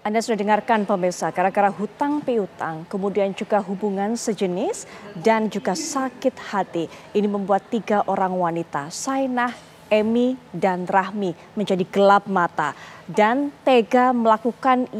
Anda sudah dengarkan pemirsa, gara-gara hutang piutang, kemudian juga hubungan sejenis dan juga sakit hati. Ini membuat 3 orang wanita, Sainah, Emi, dan Rahmi menjadi gelap mata dan tega melakukan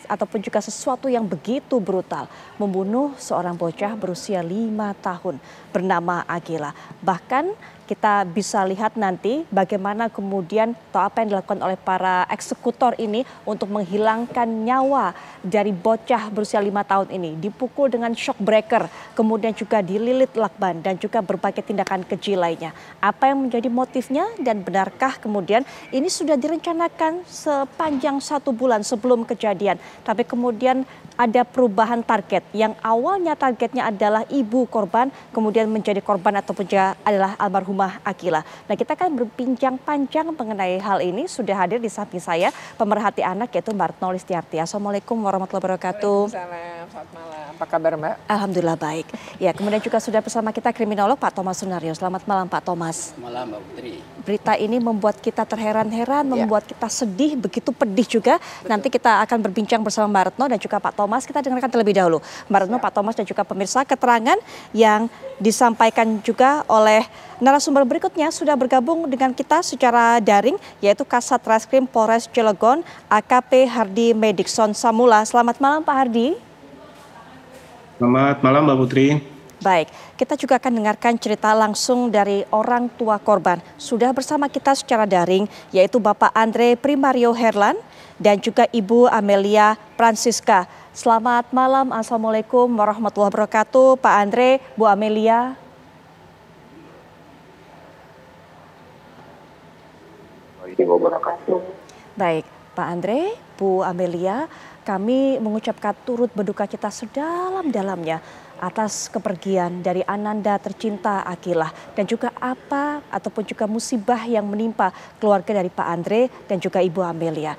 ataupun juga sesuatu yang begitu brutal, membunuh seorang bocah berusia 5 tahun bernama Agila. Bahkan kita bisa lihat nanti bagaimana kemudian atau apa yang dilakukan oleh para eksekutor ini untuk menghilangkan nyawa dari bocah berusia 5 tahun ini. Dipukul dengan shock breaker, kemudian juga dililit lakban dan juga berbagai tindakan keji lainnya. Apa yang menjadi motifnya dan benarkah kemudian ini sudah direncanakan sepanjang 1 bulan sebelum kejadian. Tapi kemudian ada perubahan target yang awalnya targetnya adalah ibu korban, kemudian menjadi korban ataupun juga adalah almarhumah Agila. Nah, kita akan berbincang panjang mengenai hal ini. Sudah hadir di samping saya pemerhati anak yaitu Mbak Retno Listiarti. Assalamualaikum warahmatullahi wabarakatuh. Waalaikumsalam, selamat malam. Apa kabar Mbak? Alhamdulillah baik. Ya, kemudian juga sudah bersama kita kriminolog Pak Thomas Sunario. Selamat malam Pak Thomas. Selamat malam Mbak Putri. Berita ini membuat kita terheran-heran, membuat kita sedih, begitu pedih juga. Betul. Nanti kita akan berbincang bersama Mbak Retno dan juga Pak Thomas. Kita dengarkan terlebih dahulu Mbak Retno, Pak Thomas dan juga pemirsa keterangan yang disampaikan juga oleh narasumber berikutnya sudah bergabung dengan kita secara daring yaitu Kasat Reskrim Polres Cilegon AKP Hardi Medikson Samula. Selamat malam Pak Hardi. Selamat malam Mbak Putri. Baik, kita juga akan dengarkan cerita langsung dari orang tua korban. Sudah bersama kita secara daring yaitu Bapak Andre Primario Herlan dan juga Ibu Amelia Francisca. Selamat malam, Assalamualaikum warahmatullahi wabarakatuh. Pak Andre, Bu Amelia. Baik, Pak Andre, Bu Amelia, kami mengucapkan turut berduka cita sedalam-dalamnya atas kepergian dari Ananda tercinta Agila dan juga apa ataupun juga musibah yang menimpa keluarga dari Pak Andre dan juga Ibu Amelia.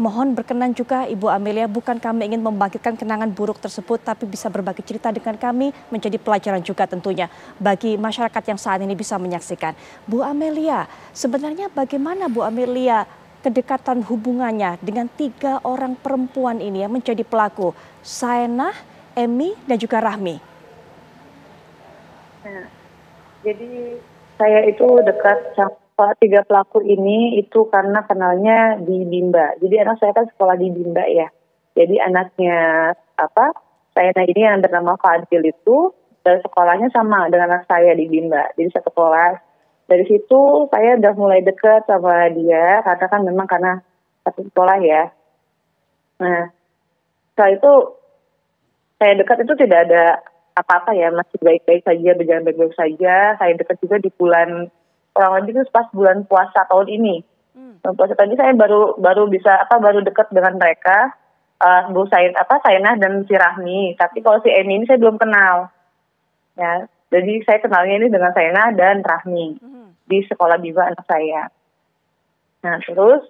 Mohon berkenan juga Ibu Amelia, bukan kami ingin membangkitkan kenangan buruk tersebut, tapi bisa berbagi cerita dengan kami menjadi pelajaran juga tentunya bagi masyarakat yang saat ini bisa menyaksikan. Bu Amelia, sebenarnya bagaimana Bu Amelia kedekatan hubungannya dengan 3 orang perempuan ini yang menjadi pelaku, Sainah, Emi, dan juga Rahmi? Nah, jadi saya itu dekat sama 3 pelaku ini itu karena kenalnya di Bimba. Jadi anak saya kan sekolah di Bimba ya. Jadi anaknya Sainah ini yang bernama Fadil itu dari sekolahnya sama dengan anak saya di Bimba. Jadi satu kelas. Dari situ saya udah mulai dekat sama dia karena kan memang karena satu sekolah ya. Nah, setelah itu saya dekat itu tidak ada apa-apa ya, masih baik-baik saja, berjalan baik-baik saja. Saya dekat juga di bulan kurang lebih itu pas bulan puasa tahun ini. Puasa tadi saya baru dekat dengan mereka, Bu Sainah dan si Rahmi. Tapi kalau si Emi ini saya belum kenal. Ya, jadi saya kenalnya ini dengan Sainah dan Rahmi di sekolah Biba anak saya. Nah, terus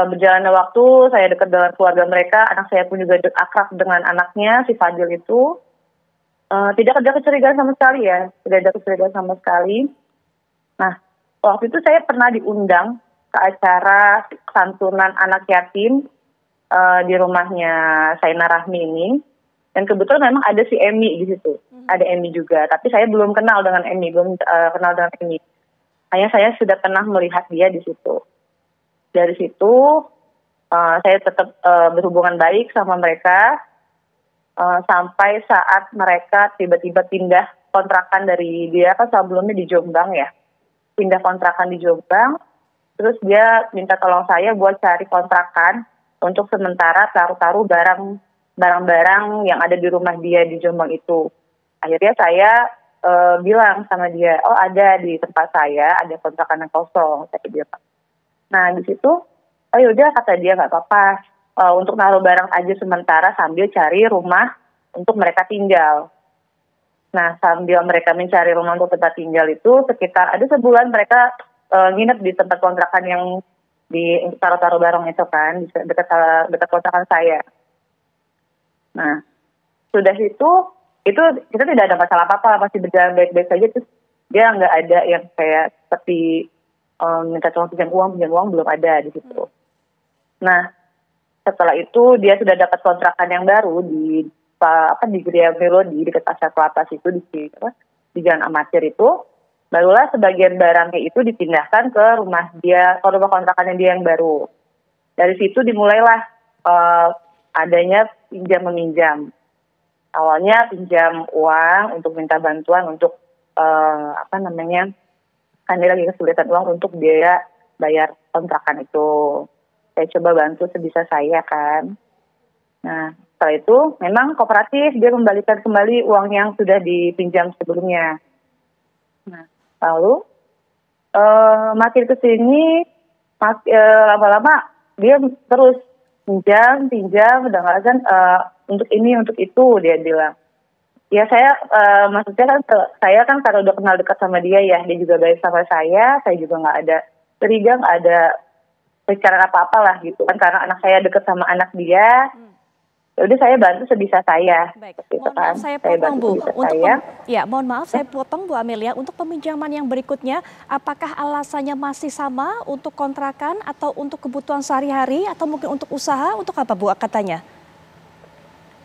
berjalannya waktu saya dekat dengan keluarga mereka, anak saya pun juga akrab dengan anaknya si Fadil itu. Tidak ada kecurigaan sama sekali ya, tidak ada kecurigaan sama sekali. Nah, waktu itu saya pernah diundang ke acara santunan anak yatim di rumahnya Sainah Rahmi ini. Dan kebetulan memang ada si Emi di situ, ada Emi juga. Tapi saya belum kenal dengan Emi, kenal dengan Emi. Hanya saya sudah pernah melihat dia di situ. Dari situ saya tetap berhubungan baik sama mereka sampai saat mereka tiba-tiba pindah kontrakan dari dia kan sebelumnya di Jombang ya. Pindah kontrakan di Jombang, terus dia minta tolong saya buat cari kontrakan untuk sementara taruh barang-barang yang ada di rumah dia di Jombang itu. Akhirnya saya bilang sama dia, oh ada di tempat saya, ada kontrakan yang kosong, saya bilang. Nah di situ, oh yaudah kata dia nggak apa-apa, untuk naruh barang aja sementara sambil cari rumah untuk mereka tinggal. Nah, sambil mereka mencari rumah untuk tempat tinggal itu, sekitar ada sebulan mereka nginep di tempat kontrakan yang di taruh-taruh barang itu kan, di dekat kontrakan saya. Nah, sudah itu kita tidak ada masalah apa-apa, masih berjalan baik-baik saja. Terus dia nggak ada yang kayak seperti minta tolong pinjam uang belum ada di situ. Nah, setelah itu dia sudah dapat kontrakan yang baru di Gria Melodi dekat Pasar Kelapa situ di Jalan Amatir itu. Barulah sebagian barangnya itu dipindahkan ke rumah kontrakannya dia yang baru. Dari situ dimulailah adanya pinjam meminjam. Awalnya pinjam uang untuk minta bantuan untuk kan dia lagi kesulitan uang untuk biaya bayar kontrakan itu. Saya coba bantu sebisa saya kan. Nah, setelah itu memang kooperatif, dia membalikan kembali uang yang sudah dipinjam sebelumnya. Nah, lalu makin ke sini lama-lama dia terus pinjam, sedangkan untuk ini untuk itu dia bilang. Ya maksudnya kan saya kan karena udah kenal dekat sama dia ya, dia juga baik sama saya juga nggak ada curiga, nggak ada bicara apa-apa lah gitu kan, karena anak saya dekat sama anak dia. Udah saya bantu sebisa saya. Baik, gitu mohon kan. maaf saya potong Bu. Mohon maaf saya Ya. potong Bu Amelia. Untuk peminjaman yang berikutnya, apakah alasannya masih sama untuk kontrakan atau untuk kebutuhan sehari-hari atau mungkin untuk usaha? Untuk apa Bu katanya?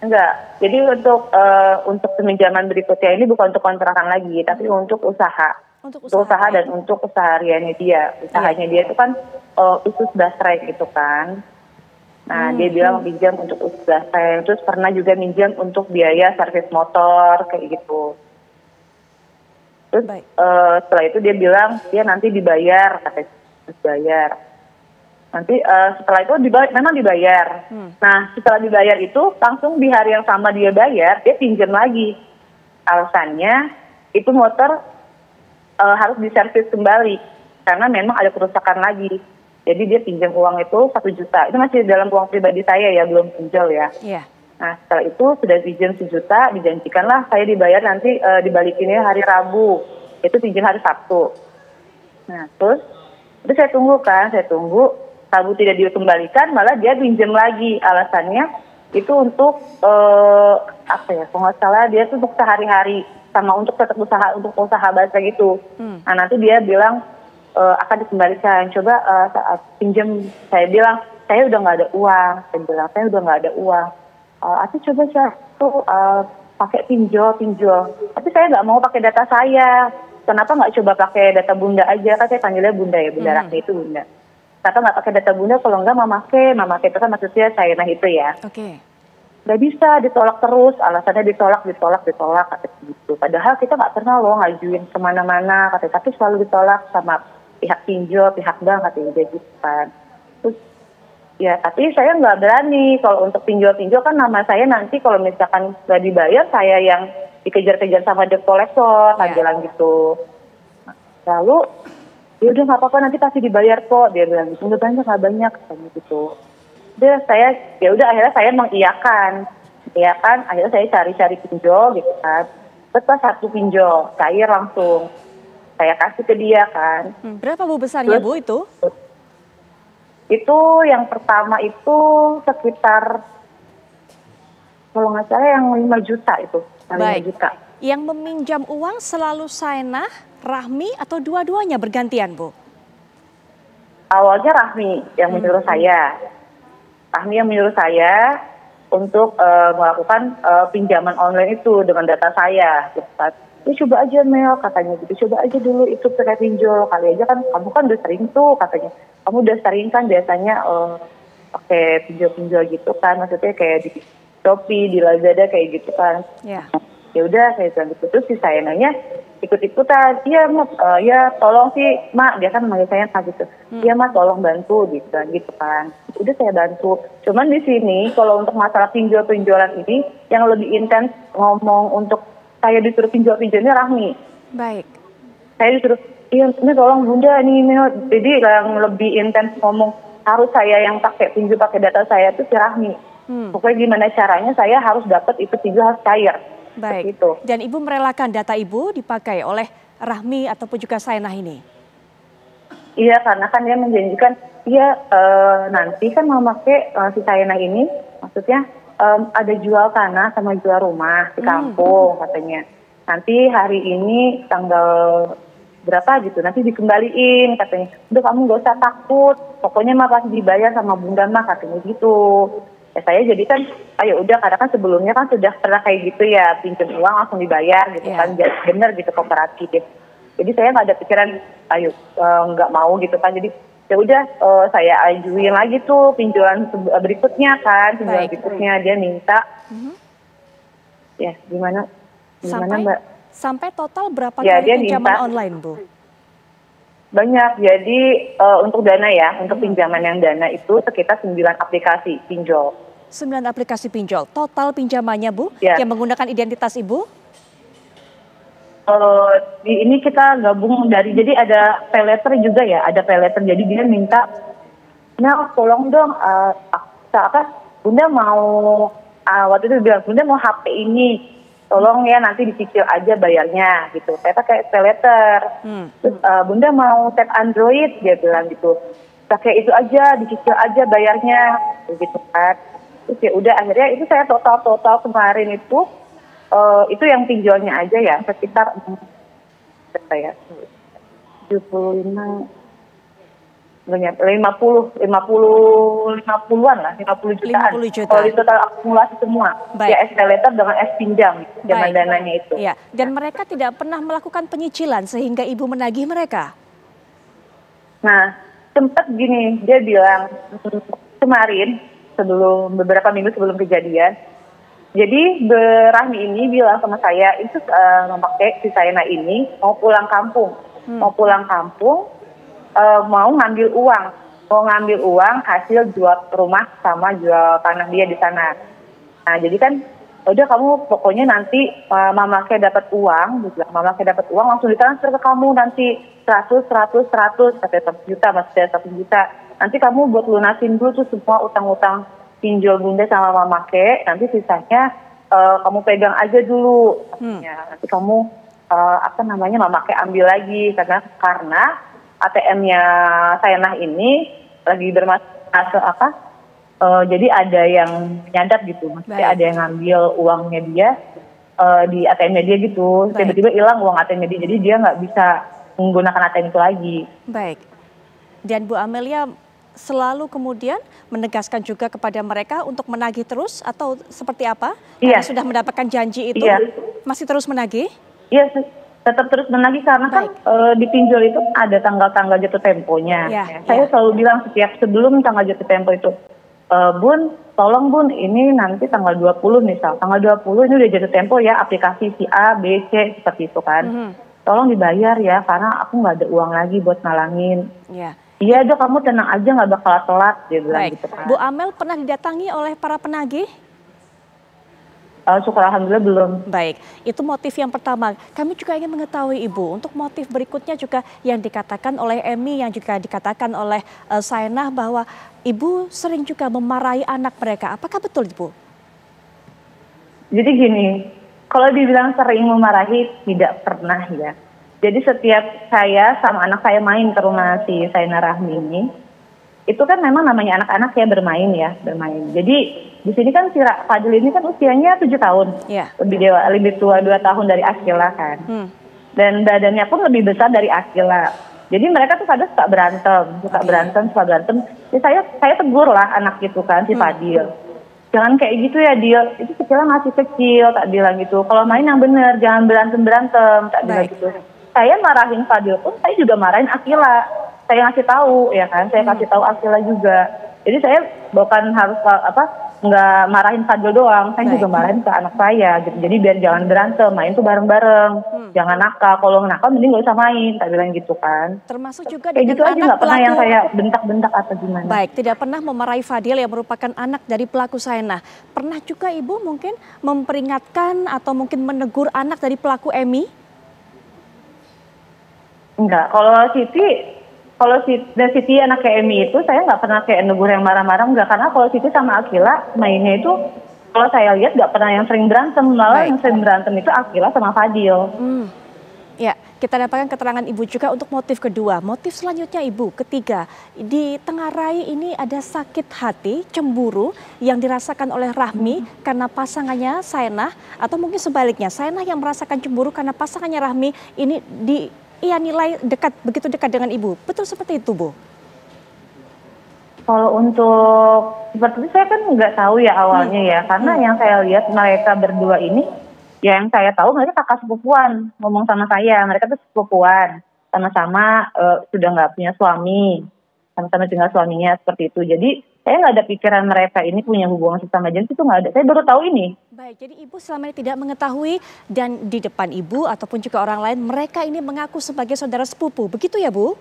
Enggak. Jadi untuk peminjaman berikutnya ini bukan untuk kontrakan lagi, tapi untuk usaha. Untuk usaha dan untuk kesehariannya dia. Usahanya dia itu kan usus basreng gitu kan. Nah, dia bilang pinjam untuk usus basreng. Terus pernah juga minjam untuk biaya servis motor kayak gitu. Terus setelah itu dia bilang dia nanti dibayar, katanya dibayar. Nanti setelah itu memang dibayar. Nah, setelah dibayar itu langsung di hari yang sama dia bayar, dia pinjam lagi. Alasannya itu motor harus diservis kembali karena memang ada kerusakan lagi. Jadi dia pinjam uang itu 1 juta. Itu masih dalam uang pribadi saya ya, belum pinjol ya. Yeah. Nah, setelah itu sudah pinjam 1 juta, dijanjikanlah saya dibayar nanti dibalikinnya hari Rabu. Itu pinjam hari Sabtu. Nah, terus saya tunggu. Rabu tidak dikembalikan, malah dia pinjam lagi. Alasannya itu untuk kalau nggak salah dia tuh untuk sehari-hari sama untuk tetap usaha bahasa gitu. Nah, nanti dia bilang akan dikembalikan. Coba saat pinjam, saya bilang saya udah nggak ada uang. Aku coba pakai pinjol. Tapi saya nggak mau pakai data saya. Kenapa nggak coba pakai data Bunda aja? Kan saya panggilnya Bunda ya, Bunda Ratni itu Bunda. Kenapa nggak pakai data Bunda? Kalau nggak Mama Ke itu kan maksudnya saya itu ya. Oke. Nggak bisa, ditolak terus. Alasannya ditolak katanya gitu. Padahal kita nggak pernah loh ngajuin kemana-mana katanya, tapi selalu ditolak sama pihak pinjol, pihak bank katanya gitu kan. Terus ya, tapi saya nggak berani kalau untuk pinjol kan nama saya nanti kalau misalkan nggak dibayar saya yang dikejar-kejar sama debt collector, bilang gitu. Lalu ya udah nggak apa-apa nanti pasti dibayar kok, dia bilang gitu. Nggak banyak katanya gitu. Akhirnya saya mengiyakan, akhirnya saya cari pinjol gitu kan. Betul 1 pinjol, cair langsung. Saya kasih ke dia kan. Berapa Bu besarnya Bu itu? Itu yang pertama itu sekitar, kalau nggak salah yang 5 juta itu. Baik. 5 juta. Yang meminjam uang selalu Saenah, Rahmi atau dua-duanya bergantian Bu? Awalnya Rahmi yang menyuruh saya. Untuk melakukan pinjaman online itu dengan data saya. Coba aja Mel katanya gitu, coba aja dulu itu pakai pinjol, kali aja kan kamu kan udah sering tuh katanya. Kamu udah sering kan biasanya pakai pinjol gitu kan, maksudnya kayak di Shopee, di Lazada kayak gitu kan. Yeah. Ya udah saya bilang gitu, terus si saya nanya ikut-ikutan, iya Mas, ya tolong sih Mak, dia kan manggil saya gitu. Iya Mas, tolong bantu gitu kan. Udah saya bantu. Cuman di sini kalau untuk masalah pinjol-pinjolan ini yang lebih intens ngomong untuk saya disuruh pinjol-pinjolnya Rahmi. Baik. Saya disuruh, iya ini tolong Bunda nih, jadi yang lebih intens ngomong harus saya yang pakai data saya itu si Rahmi. Pokoknya gimana caranya saya harus dapat itu pinjol harus cair. Baik. Itu. Dan Ibu merelakan data Ibu dipakai oleh Rahmi ataupun juga Saenah ini? Iya, karena kan dia menjanjikan, nanti kan mau pakai si Saenah ini, maksudnya ada jual tanah sama jual rumah di kampung katanya. Nanti hari ini tanggal berapa gitu, nanti dikembaliin katanya. Udah kamu nggak usah takut, pokoknya mah pasti dibayar sama bunda mah katanya gitu. Ya saya jadi kan, ayo udah karena kan sebelumnya kan sudah pernah kayak gitu ya, pinjam uang langsung dibayar gitu kan, bener gitu kooperatif. Jadi saya nggak ada pikiran, ayo nggak mau gitu kan. Jadi ya udah saya ajuin lagi tuh pinjauan berikutnya kan, pinjauan berikutnya dia minta. Ya gimana Mbak? Sampai total berapa Ya, kali pinjaman online, Bu? Banyak, jadi untuk dana ya, untuk pinjaman yang dana itu sekitar 9 aplikasi pinjol. 9 aplikasi pinjol, total pinjamannya Bu, ya, yang menggunakan identitas Ibu? Ini kita gabung dari, jadi ada pay letter juga ya, ada pay letter, jadi dia minta, nah tolong dong, Bunda mau, waktu itu bilang, Bunda mau HP ini, tolong ya nanti dicicil aja bayarnya gitu. Saya pakai pay letter. Terus Bunda mau tab Android, dia bilang gitu. Pakai itu aja, dicicil aja bayarnya, gitu kan. Terus ya udah akhirnya itu saya total kemarin itu yang pinjolnya aja ya sekitar berapa ya? 75 banyak 50-an lah, 50 jutaan. 50 juta. Kalau di total akumulasi semua. Baik. Ya SPay letter dengan pinjam, pinjaman dananya itu. Iya. Dan mereka tidak pernah melakukan penyicilan sehingga Ibu menagih mereka. Nah, sempat gini, dia bilang kemarin beberapa minggu sebelum kejadian. Jadi Rahmi ini bilang sama saya, itu memakai si Saina ini mau pulang kampung. Mau ngambil uang hasil jual rumah sama jual tanah dia di sana. Nah jadi kan udah kamu pokoknya nanti Mama kayak dapat uang langsung ditransfer ke kamu nanti 100 sampai 1 juta, maksudnya 1 juta. Nanti kamu buat lunasin dulu tuh semua utang-utang pinjol Bunda sama Mama kayak, nanti sisanya kamu pegang aja dulu. Nanti kamu Mama kayak ambil lagi karena ATM-nya Sainah ini lagi bermasalah jadi ada yang nyadap gitu, maksudnya ada yang ngambil uangnya dia di ATM-nya dia gitu, tiba-tiba hilang uang ATM-nya dia, jadi dia nggak bisa menggunakan ATM itu lagi. Baik. Dan Bu Amelia selalu kemudian menegaskan juga kepada mereka untuk menagih terus atau seperti apa? Karena sudah mendapatkan janji itu, masih terus menagih? Iya, tetap terus menagih karena kan di pinjol itu ada tanggal-tanggal jatuh temponya. Saya selalu bilang sebelum tanggal jatuh tempo itu, Bun, tolong Bun, ini nanti tanggal 20 misal, tanggal 20 ini udah jatuh tempo ya aplikasi si A, B, C seperti itu kan. Tolong dibayar ya karena aku nggak ada uang lagi buat nalangin. Iya aja kamu tenang aja nggak bakal telat, dia bilang gitu kan. Bu Amel pernah didatangi oleh para penagih? Syukur alhamdulillah belum. Baik, itu motif yang pertama. Kami juga ingin mengetahui Ibu, untuk motif berikutnya juga yang dikatakan oleh Emi, yang juga dikatakan oleh Sainah bahwa Ibu sering juga memarahi anak mereka. Apakah betul Ibu? Jadi gini, kalau dibilang sering memarahi tidak pernah ya. Jadi setiap saya sama anak saya main ke rumah si Sainah Rahmi ini, itu kan memang namanya anak-anak ya bermain. Jadi di sini kan si Fadil ini kan usianya 7 tahun, lebih tua 2 tahun dari Akila kan, dan badannya pun lebih besar dari Akila. Jadi mereka tuh kadang suka berantem. Jadi saya tegur lah anak itu kan si Fadil, jangan kayak gitu ya Dil, itu kecilnya masih kecil, tak bilang gitu. Kalau main yang bener, jangan berantem, tak bilang gitu. Saya marahin Fadil pun, saya juga marahin Akila. Saya ngasih tahu ya kan, saya kasih tahu Akila juga. Jadi saya bukan harus nggak marahin Fadil doang, saya juga marahin ke anak saya gitu. Jadi biar jangan berantem, main tuh bareng-bareng, jangan nakal. Kalau nakal mending nggak usah main, tak bilang gitu kan. Termasuk juga kayak dengan gitu aja, nggak pernah yang saya bentak-bentak atau gimana. Baik, tidak pernah memarahi Fadil yang merupakan anak dari pelaku Sainah. Pernah juga Ibu mungkin memperingatkan atau mungkin menegur anak dari pelaku Emi? Enggak, kalau Siti anak kayak Emi itu saya nggak pernah kayak negur yang marah-marah, enggak. Karena kalau Siti sama Akila mainnya itu kalau saya lihat nggak pernah yang sering berantem, malah yang sering berantem itu Akila sama Fadil. Ya, kita dapatkan keterangan Ibu juga untuk motif kedua. Motif selanjutnya Ibu, ketiga, di Tengarai ini ada sakit hati, cemburu yang dirasakan oleh Rahmi karena pasangannya Sainah, atau mungkin sebaliknya, Sainah yang merasakan cemburu karena pasangannya Rahmi ini ia nilai begitu dekat dengan ibu. Betul seperti itu, Bu? Kalau untuk seperti itu saya kan nggak tahu ya awalnya ya, karena yang saya lihat mereka berdua ini, ya yang saya tahu mereka kakak sepupuan, ngomong sama saya, mereka tuh sepupuan, sama-sama sudah nggak punya suami, sama-sama tinggal suaminya seperti itu. Jadi saya nggak ada pikiran mereka ini punya hubungan sesama jenis, itu nggak ada. Saya baru tahu ini. Baik, jadi ibu selama ini tidak mengetahui dan di depan ibu ataupun juga orang lain mereka ini mengaku sebagai saudara sepupu, begitu ya Bu?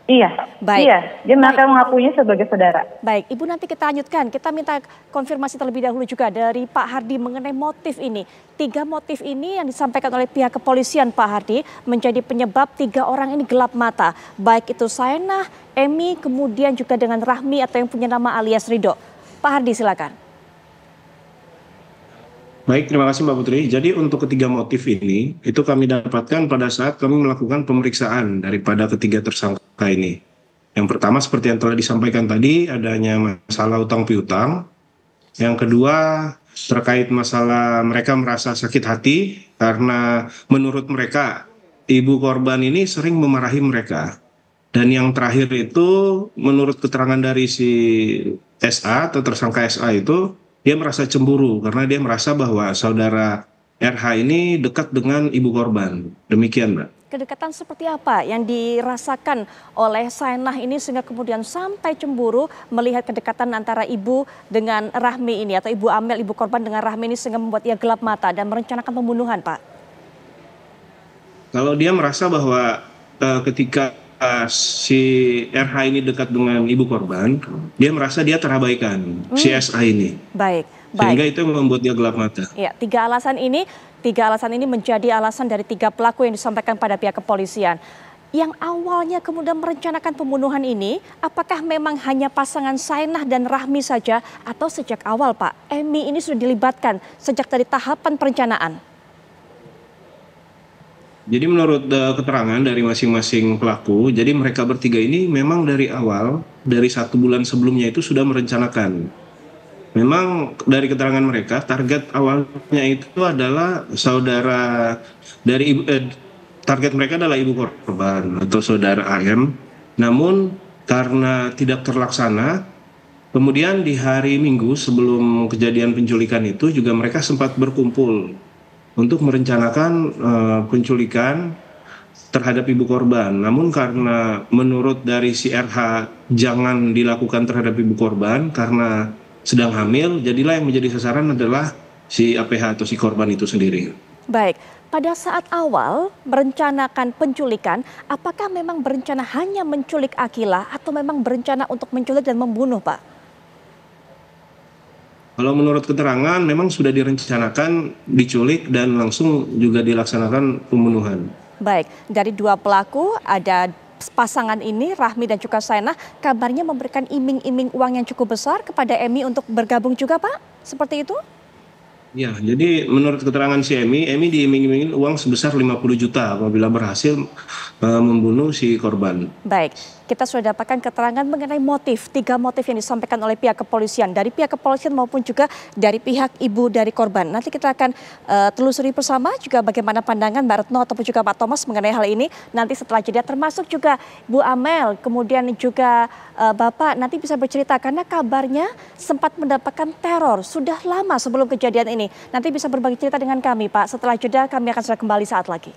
Iya, Baik. iya, dia mereka mengakuinya sebagai saudara. Baik, Ibu nanti kita lanjutkan. Kita minta konfirmasi terlebih dahulu juga dari Pak Hardi mengenai motif ini. 3 motif ini yang disampaikan oleh pihak kepolisian Pak Hardi menjadi penyebab 3 orang ini gelap mata. Baik itu Saenah, Emi, kemudian juga dengan Rahmi atau yang punya nama alias Ridho. Pak Hardi silakan. Baik, terima kasih Mbak Putri. Jadi untuk ketiga motif ini, itu kami dapatkan pada saat kami melakukan pemeriksaan daripada ketiga tersangka ini. Yang pertama seperti yang telah disampaikan tadi, adanya masalah utang piutang. Yang kedua terkait masalah mereka merasa sakit hati karena menurut mereka ibu korban ini sering memarahi mereka. Dan yang terakhir itu menurut keterangan dari si SA atau tersangka SA itu, dia merasa cemburu karena dia merasa bahwa saudara RH ini dekat dengan ibu korban. Demikian, Mbak. Kedekatan seperti apa yang dirasakan oleh Saenah ini sehingga kemudian sampai cemburu melihat kedekatan antara ibu dengan Rahmi ini atau ibu Amel, ibu korban dengan Rahmi ini sehingga membuat ia gelap mata dan merencanakan pembunuhan, Pak? Kalau dia merasa bahwa ketika si RH ini dekat dengan ibu korban, dia merasa dia terabaikan, si SA ini. Baik, Sehingga baik. itu yang membuat dia gelap mata. Ya, tiga alasan ini menjadi alasan dari 3 pelaku yang disampaikan pada pihak kepolisian. Yang awalnya kemudian merencanakan pembunuhan ini, apakah memang hanya pasangan Saenah dan Rahmi saja atau sejak awal, Pak, Emi ini sudah dilibatkan sejak dari tahapan perencanaan? Jadi menurut keterangan dari masing-masing pelaku, jadi mereka bertiga ini memang dari awal, dari 1 bulan sebelumnya itu sudah merencanakan. Memang dari keterangan mereka, target awalnya itu adalah saudara dari target mereka adalah ibu korban atau saudara AM. Namun karena tidak terlaksana, kemudian di hari Minggu sebelum kejadian penculikan itu juga mereka sempat berkumpul untuk merencanakan penculikan terhadap ibu korban. Namun karena menurut dari si RH jangan dilakukan terhadap ibu korban karena sedang hamil, jadilah yang menjadi sasaran adalah si APH atau si korban itu sendiri. Baik, pada saat awal merencanakan penculikan, apakah memang berencana hanya menculik Akila atau memang berencana untuk menculik dan membunuh, Pak? Kalau menurut keterangan memang sudah direncanakan diculik dan langsung juga dilaksanakan pembunuhan. Baik, dari 2 pelaku ada pasangan ini, Rahmi dan juga Saenah, kabarnya memberikan iming-iming uang yang cukup besar kepada Emi untuk bergabung juga, Pak? Seperti itu? Ya, jadi menurut keterangan si Emi diiming-imingin uang sebesar 50 juta apabila berhasil membunuh si korban. Baik, kita sudah dapatkan keterangan mengenai motif, 3 motif yang disampaikan oleh pihak kepolisian. Dari pihak kepolisian maupun juga dari pihak ibu dari korban. Nanti kita akan telusuri bersama juga bagaimana pandangan Mbak Retno ataupun juga Pak Thomas mengenai hal ini. Nanti setelah jeda termasuk juga Bu Amel, kemudian juga Bapak nanti bisa bercerita karena kabarnya sempat mendapatkan teror sudah lama sebelum kejadian ini. Nanti bisa berbagi cerita dengan kami, Pak. Setelah jeda kami akan segera kembali saat lagi.